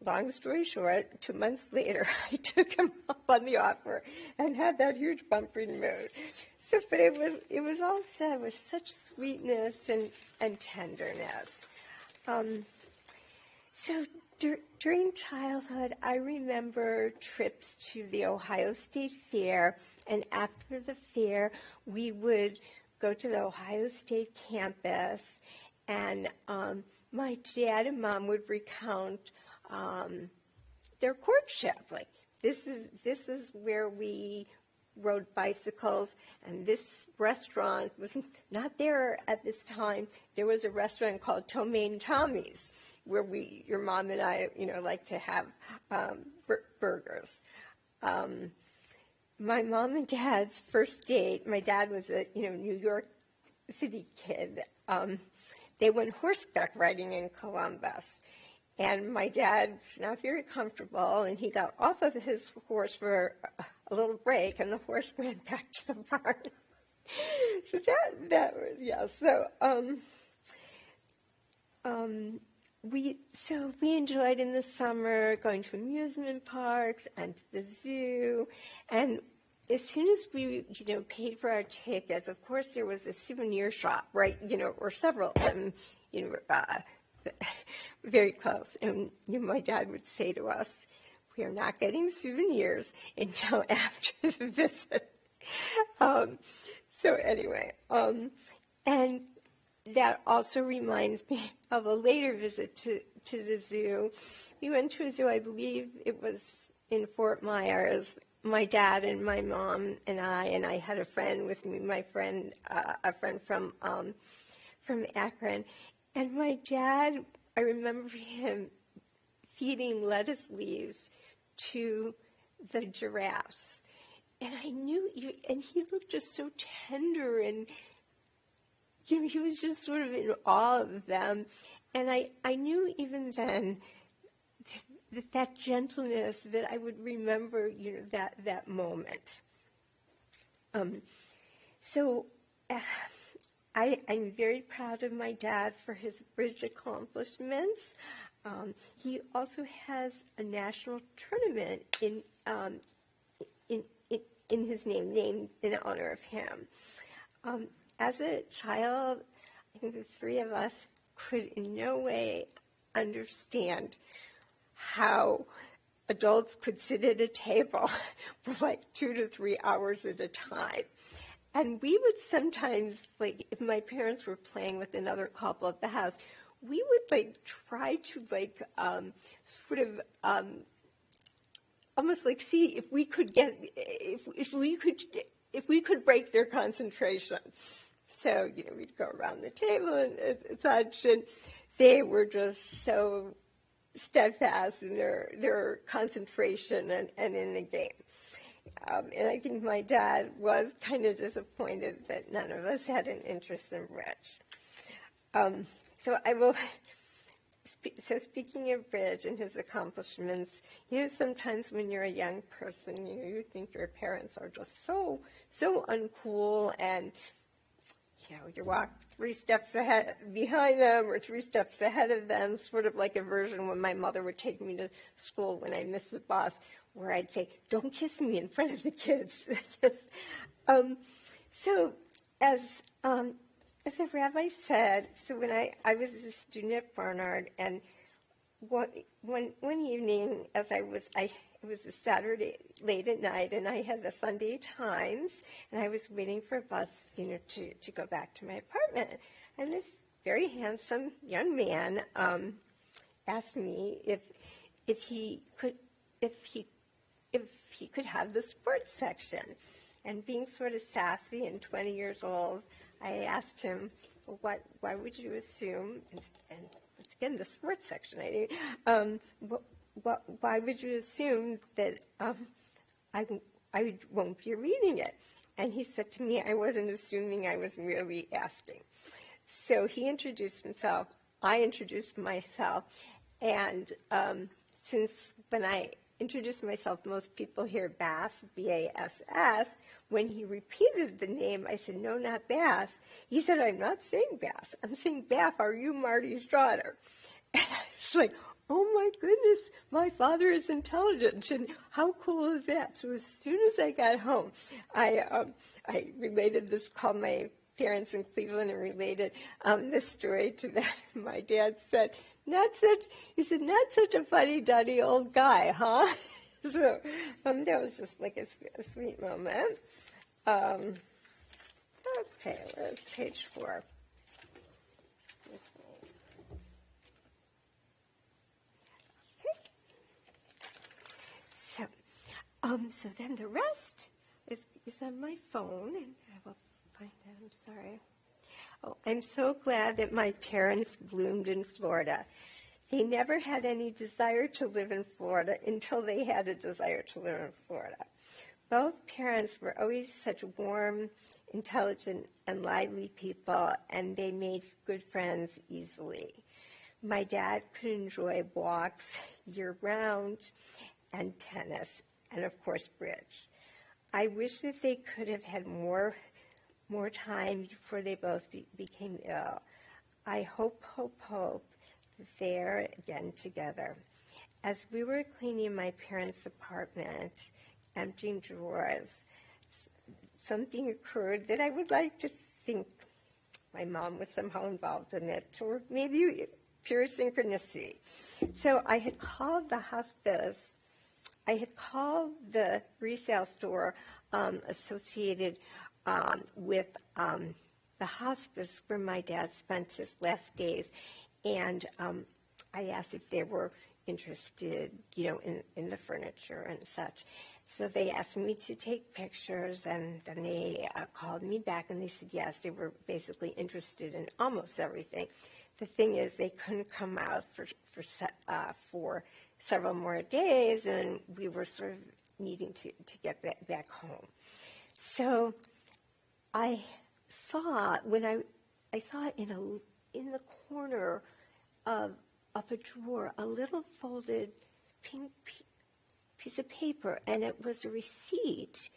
Long story short, 2 months later, I took him up on the offer and had that huge bump removed. So, but it was all said with such sweetness and tenderness. So during childhood, I remember trips to the Ohio State Fair, and after the fair, we would go to the Ohio State campus, and my dad and mom would recount their courtship. Like, this is where we rode bicycles, and this restaurant was not there at this time. There was a restaurant called Tomaine Tommy's where your mom and I, like to have burgers. My mom and dad's first date, my dad was a, New York City kid. they went horseback riding in Columbus. And my dad's not very comfortable, and he got off of his horse for a little break, and the horse ran back to the barn. So that was, yeah. So we enjoyed in the summer going to amusement parks and to the zoo, and as soon as we, paid for our tickets, of course there was a souvenir shop, right, or several of them, very close. And my dad would say to us, "We are not getting souvenirs until after the visit." So anyway, and that also reminds me of a later visit to the zoo. We went to a zoo, I believe it was in Fort Myers. My dad and my mom and I had a friend with me, a friend from Akron. And my dad, I remember him feeding lettuce leaves to the giraffes. And I knew, and he looked just so tender, and he was just sort of in awe of them. And I knew even then that gentleness, that I would remember, that moment. I'm very proud of my dad for his bridge accomplishments. He also has a national tournament in his name, named in honor of him. As a child, I think the three of us could in no way understand how adults could sit at a table for like 2 to 3 hours at a time. And we would sometimes, if my parents were playing with another couple at the house, we would try to almost see if we could break their concentration. So, we'd go around the table and such, and they were just so steadfast in their concentration and in the game. And I think my dad was kind of disappointed that none of us had an interest in bridge. So speaking of bridge and his accomplishments, sometimes when you're a young person, you think your parents are just so uncool, and you walk 3 steps behind them or 3 steps ahead of them, sort of like a version when my mother would take me to school when I missed the bus, where I'd say, "Don't kiss me in front of the kids." So as the rabbi said, so when I was a student at Barnard, and one evening, it was a Saturday late at night, and I had the Sunday Times, and I was waiting for a bus, to go back to my apartment, and this very handsome young man asked me if he could have the sports section. And being sort of sassy and 20 years old, I asked him, "Well, why would you assume?" And let's get in the sports section. Why would you assume that I won't be reading it? And he said to me, "I wasn't assuming, I was merely asking." So he introduced himself. I introduced myself, and since when I introduced myself, most people hear Bass, B-A-S-S. When he repeated the name, I said, "No, not Bass." He said, "I'm not saying Bass. I'm saying Baff. Are you Marty's daughter?" And I was like, "Oh my goodness, my father is intelligent, and how cool is that?" So as soon as I got home, I related this, called my parents in Cleveland and related this story to them. My dad said, "Not such a fuddy-duddy old guy, huh?" So that was just like a sweet moment. Okay, where's page 4? So then the rest is on my phone, and I will find it. I'm sorry. Oh, I'm so glad that my parents bloomed in Florida. They never had any desire to live in Florida until they had a desire to live in Florida. Both parents were always such warm, intelligent and lively people, and they made good friends easily. My dad could enjoy walks year-round and tennis, and of course bridge. I wish that they could have had more time before they both became ill. I hope that they're again together. As we were cleaning my parents' apartment, emptying drawers, something occurred that I would like to think my mom was somehow involved in it, or maybe pure synchronicity. So I had called the hospice. I had called the resale store associated with the hospice where my dad spent his last days, and I asked if they were interested, in the furniture and such. So they asked me to take pictures, and then they called me back, and they said yes, they were basically interested in almost everything. The thing is, they couldn't come out for several more days, and we were sort of needing to get back home. So I saw I saw in the corner of a drawer a little folded pink piece of paper, and it was a receipt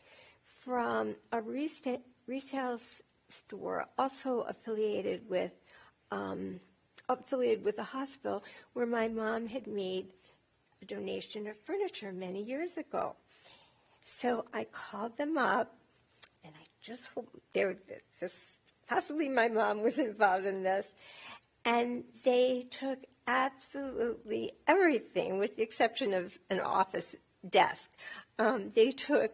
from a resale store also affiliated with a hospital where my mom had made a donation of furniture many years ago. So I called them up, and I just hope possibly my mom was involved in this, and they took absolutely everything with the exception of an office desk. They took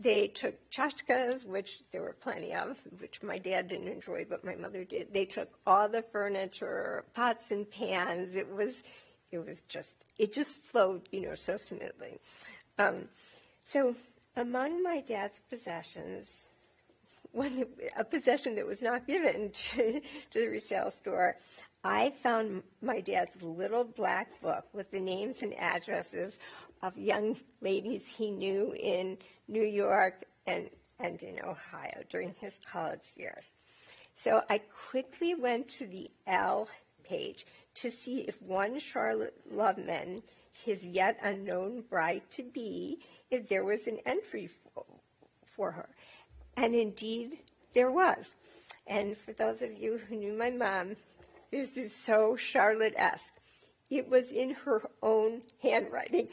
tchotchkes, which there were plenty of, which my dad didn't enjoy, but my mother did. They took all the furniture, pots and pans. It just flowed, so smoothly. So among my dad's possessions, a possession that was not given to the resale store, I found my dad's little black book with the names and addresses of young ladies he knew in New York and in Ohio during his college years. So I quickly went to the L page to see if one Charlotte Loveman, his yet unknown bride-to-be, if there was an entry for her. And indeed, there was. And for those of you who knew my mom, this is so Charlotte-esque. It was in her own handwriting.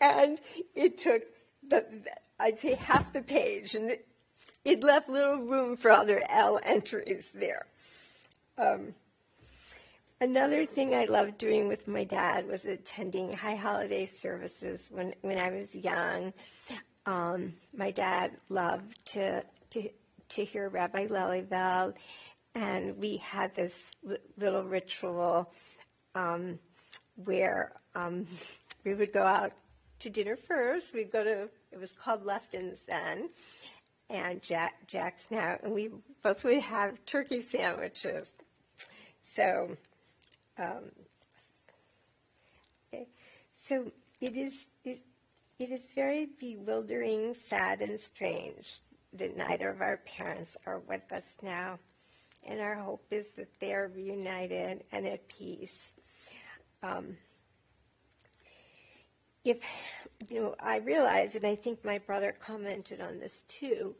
And it took, I'd say, half the page. And it left little room for other L entries there. Another thing I loved doing with my dad was attending high holiday services when I was young. My dad loved to hear Rabbi Lelyveld, and we had this little ritual where we would go out to dinner first. We'd go to, it was called Lefton's then, and Jack's now, and we both would have turkey sandwiches. So, so it is very bewildering, sad, and strange that neither of our parents are with us now, and our hope is that they are reunited and at peace. I realize, and I think my brother commented on this too,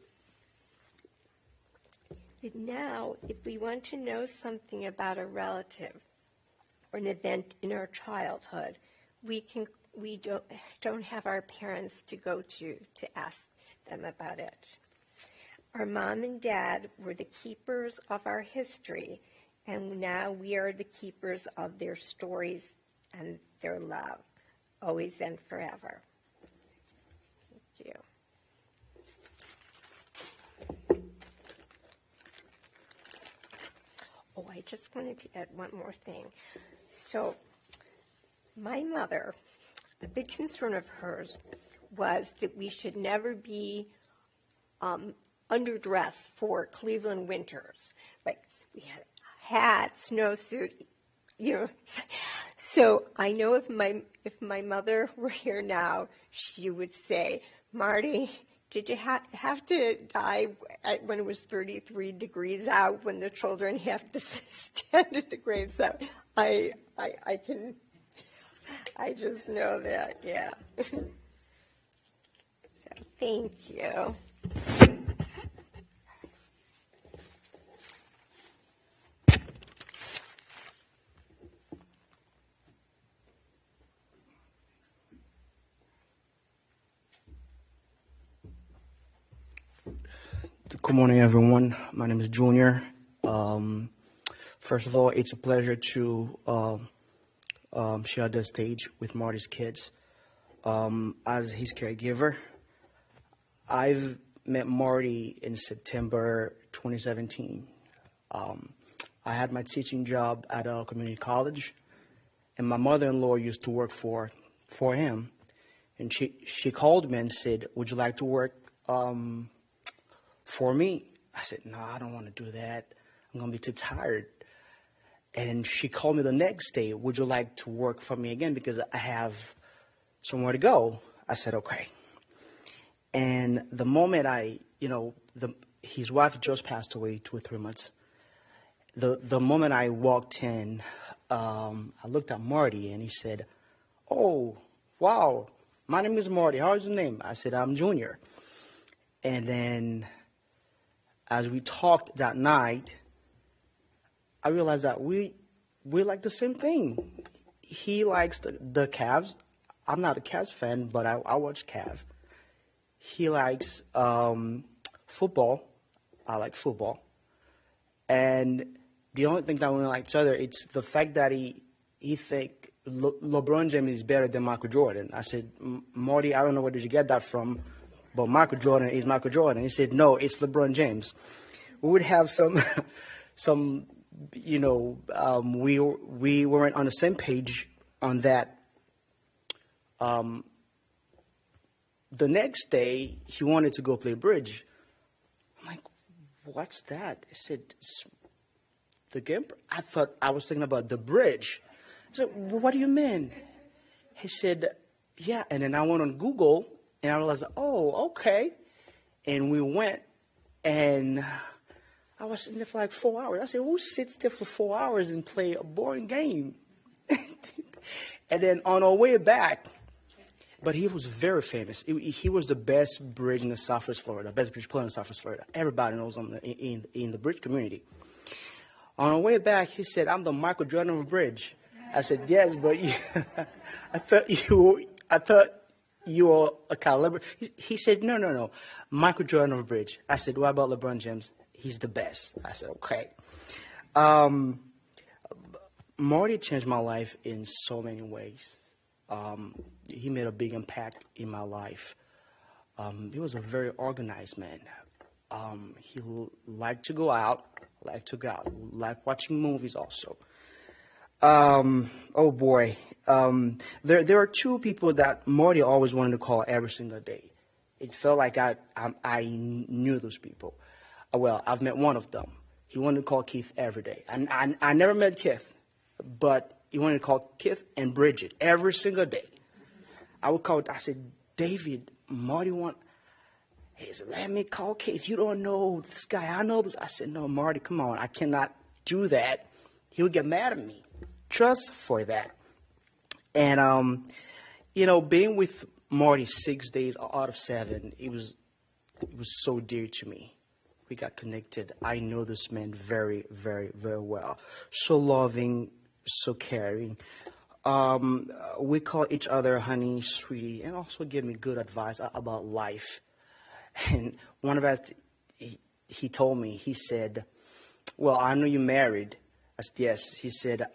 that now if we want to know something about a relative or an event in our childhood, we don't have our parents to go to ask them about it. Our mom and dad were the keepers of our history, and now we are the keepers of their stories and their love, always and forever. Thank you. Oh, I just wanted to add one more thing. So, my mother, a big concern of hers was that we should never be underdressed for Cleveland winters. Like, we had a hat, snowsuit, So I know if my mother were here now, she would say, Marty, Did you have to die when it was 33 degrees out when the children have to stand at the grave? So I just know that, yeah. So thank you. Good morning, everyone. My name is Junior. First of all, it's a pleasure to share the stage with Marty's kids. As his caregiver, I've met Marty in September 2017. I had my teaching job at a community college, and my mother-in-law used to work for him. And she called me and said, "Would you like to work for me?" I said, "No, I don't want to do that. I'm going to be too tired." And she called me the next day, "Would you like to work for me again? Because I have somewhere to go." I said, "Okay." And the moment his wife just passed away 2 or 3 months. The moment I walked in, I looked at Marty and he said, "Oh, wow, my name is Marty. How's your name?" I said, "I'm Junior." And then as we talked that night, I realized that we like the same thing. He likes the Cavs. I'm not a Cavs fan, but I watch Cavs. He likes football. I like football. And the only thing that we like each other, it's the fact that he think LeBron James is better than Michael Jordan. I said, "Marty, I don't know where did you get that from, but Michael Jordan is Michael Jordan." He said, "No, it's LeBron James." We would have some, we weren't on the same page on that. The next day, he wanted to go play bridge. I'm like, "What's that?" He said, "It's the game." I was thinking about the bridge. I said, "Well, what do you mean?" He said, "Yeah." And then I went on Google and I realized, oh, okay. And we went, and I was sitting there for like 4 hours. I said, "Who sits there for 4 hours and play a boring game?" And then on our way back, but he was very famous. He was the best bridge in Southwest Florida, best bridge player in Southwest Florida. Everybody knows him in the bridge community. On our way back, he said, "I'm the Michael Jordan of bridge." I said, "Yes, but I thought you were a caliber." He said, No. Michael Jordan of bridge. I said, "What about LeBron James?" "He's the best." I said, "Okay." Marty changed my life in so many ways. He made a big impact in my life. He was a very organized man. He liked to go out, liked watching movies also. Oh boy. There are two people that Marty always wanted to call every single day. It felt like I knew those people. Well, I've met one of them. He wanted to call Keith every day. And I never met Keith, but he wanted to call Keith and Bridget every single day. I said, "David, Marty he said, let me call Keith. You don't know this guy. I know this." I said, "No, Marty, come on. I cannot do that. He would get mad at me just for that." And, being with Marty 6 days out of 7, it was so dear to me. We got connected. I know this man very, very, very well. So loving, so caring. We call each other honey, sweetie, and also give me good advice about life. And one of us, he told me, he said, "Well, I know you're married." I said, "Yes." He said,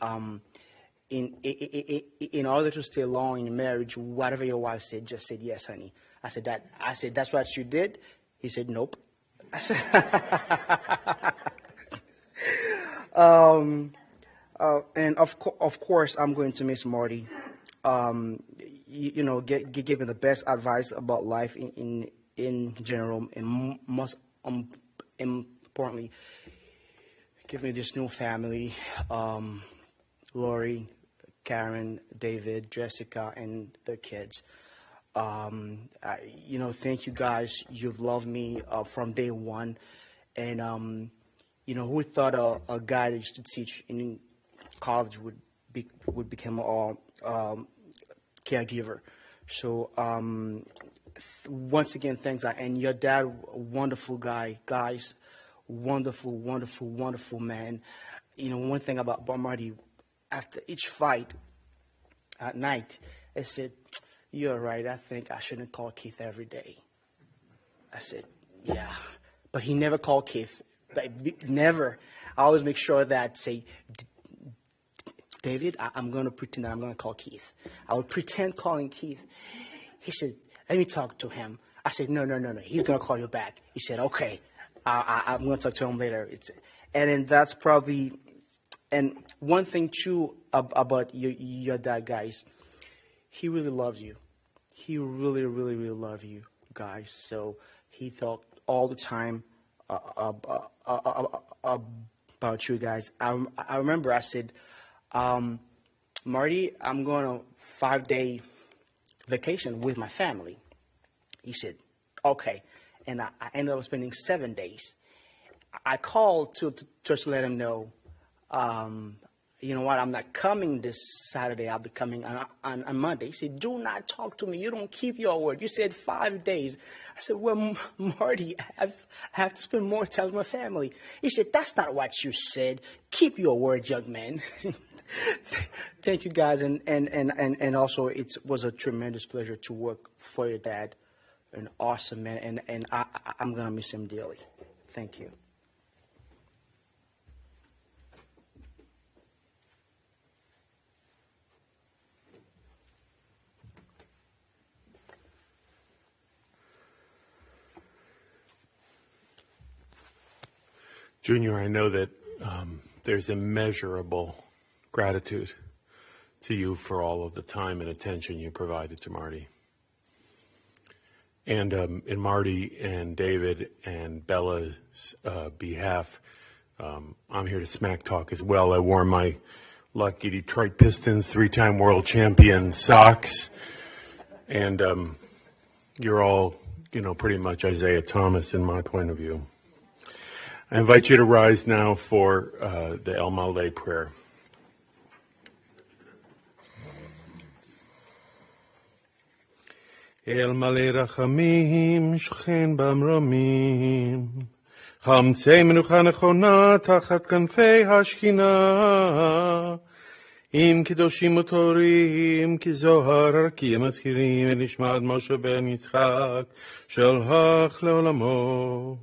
in order to stay long in your marriage, whatever your wife said, just said, "Yes, honey." I said, "That's what you did?" He said, "Nope." I said, and of course, I'm going to miss Marty. Give me the best advice about life in general, and most importantly, give me this new family, Lori, Karen, David, Jessica, and the kids. Thank you guys. You've loved me from day one, and who thought a guy that used to teach in college would become a caregiver. So once again, thanks. And your dad, wonderful guy, guys, wonderful, wonderful, wonderful man. One thing about Marty, after each fight at night, I said, "You're right. I think I shouldn't call Keith every day." I said, "Yeah," but he never called Keith. Never. I always make sure that say, "David, I'm going to pretend that I'm going to call Keith." I would pretend calling Keith. He said, "Let me talk to him." I said, No. He's going to call you back." He said, "Okay, I'm going to talk to him later." And then that's probably, and one thing too about your dad, guys, he really loves you. He really, really, really loves you, guys. So he talked all the time about you guys. I remember I said, "Marty, I'm going on a 5-day vacation with my family." He said, "Okay." And I ended up spending 7 days. I called to just let him know, you know what, I'm not coming this Saturday. I'll be coming on Monday. He said, "Do not talk to me. You don't keep your word. You said 5 days." I said, "Well, Marty, I have to spend more time with my family." He said, "That's not what you said. Keep your word, young man." Thank you, guys. And also, it was a tremendous pleasure to work for your dad. An awesome man. And I'm going to miss him dearly. Thank you. Junior, I know that there's immeasurable gratitude to you for all of the time and attention you provided to Marty. And in Marty and David and Bella's behalf, I'm here to smack talk as well. I wore my lucky Detroit Pistons 3-time world champion socks. And you're all, pretty much Isaiah Thomas in my point of view. I invite you to rise now for the El Malay prayer. El Malay Rachamim, Shchen Bamramim, Chamsei Menucha Nechona Tachat Kanfei Hashkina, Im Kedoshim Utorim, Ki Zohar Arakim Athirim, Nishmad Moshe ben Yitzchak, Shel Hach Leolamo.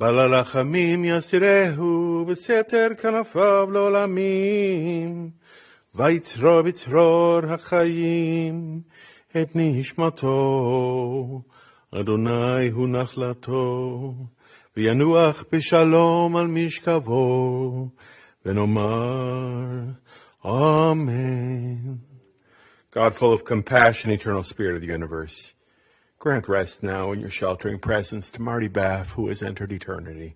בללחמים יסירהו בסתר כנפיו לעולמים ויצרור בצרור החיים את נשמתו אדוני הוא נחלתו וינוח בשלום על משכבו ונאמר Amen. God, full of compassion, eternal spirit of the universe, grant rest now in your sheltering presence to Marty A.Baff, who has entered eternity.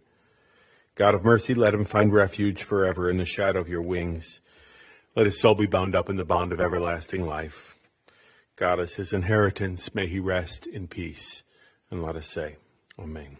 God of mercy, let him find refuge forever in the shadow of your wings. Let his soul be bound up in the bond of everlasting life. God, as his inheritance, may he rest in peace. And let us say, Amen.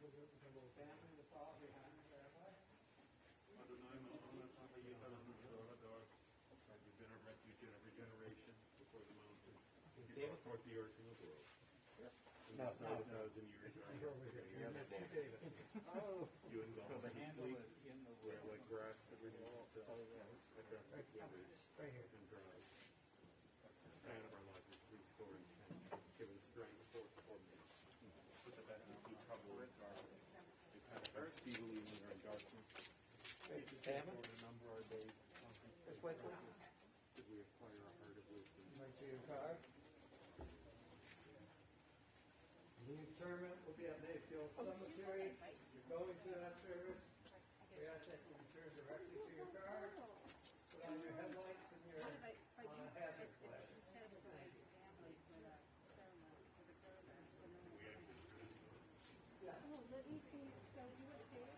You've been a refuge in every generation before the mountain. You brought forth the earth and the world. And the 1,000 years are you engulf the handle in the world like grass that renews itself. Right here. And dries. The span of our life is 3 and 10, given strength, force, or means. But the best of two trouble is our they pass very speedily in their darkness. For a number of days, that we acquire a heart of wisdom. Right to your car. The interment will be at Mayfield Cemetery. You're going to that service. We ask that you return directly to your car. Put on your headlights and your hazard flash. Oh, let me see. So you were saying,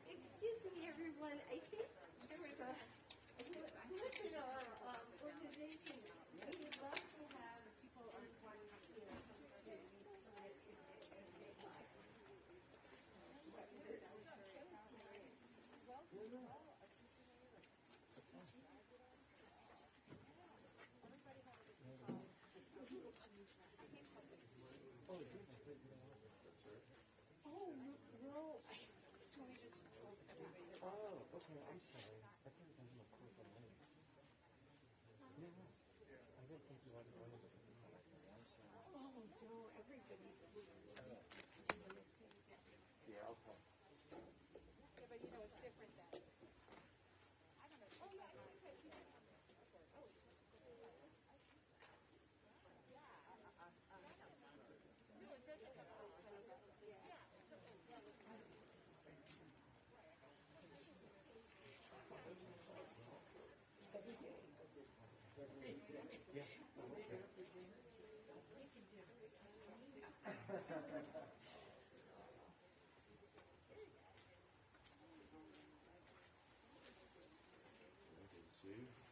excuse me, everyone. I think there was a glitch in our organization. We would love to have people on one here. Oh, no. So we just told everybody. Oh, okay. I'm sorry. I thought it was a purple light. No, I didn't think you wanted to run into the I'm sorry. Oh, no, everybody. Yeah, okay. Yeah, but you know, it's different then. I don't know. Oh, yeah, See?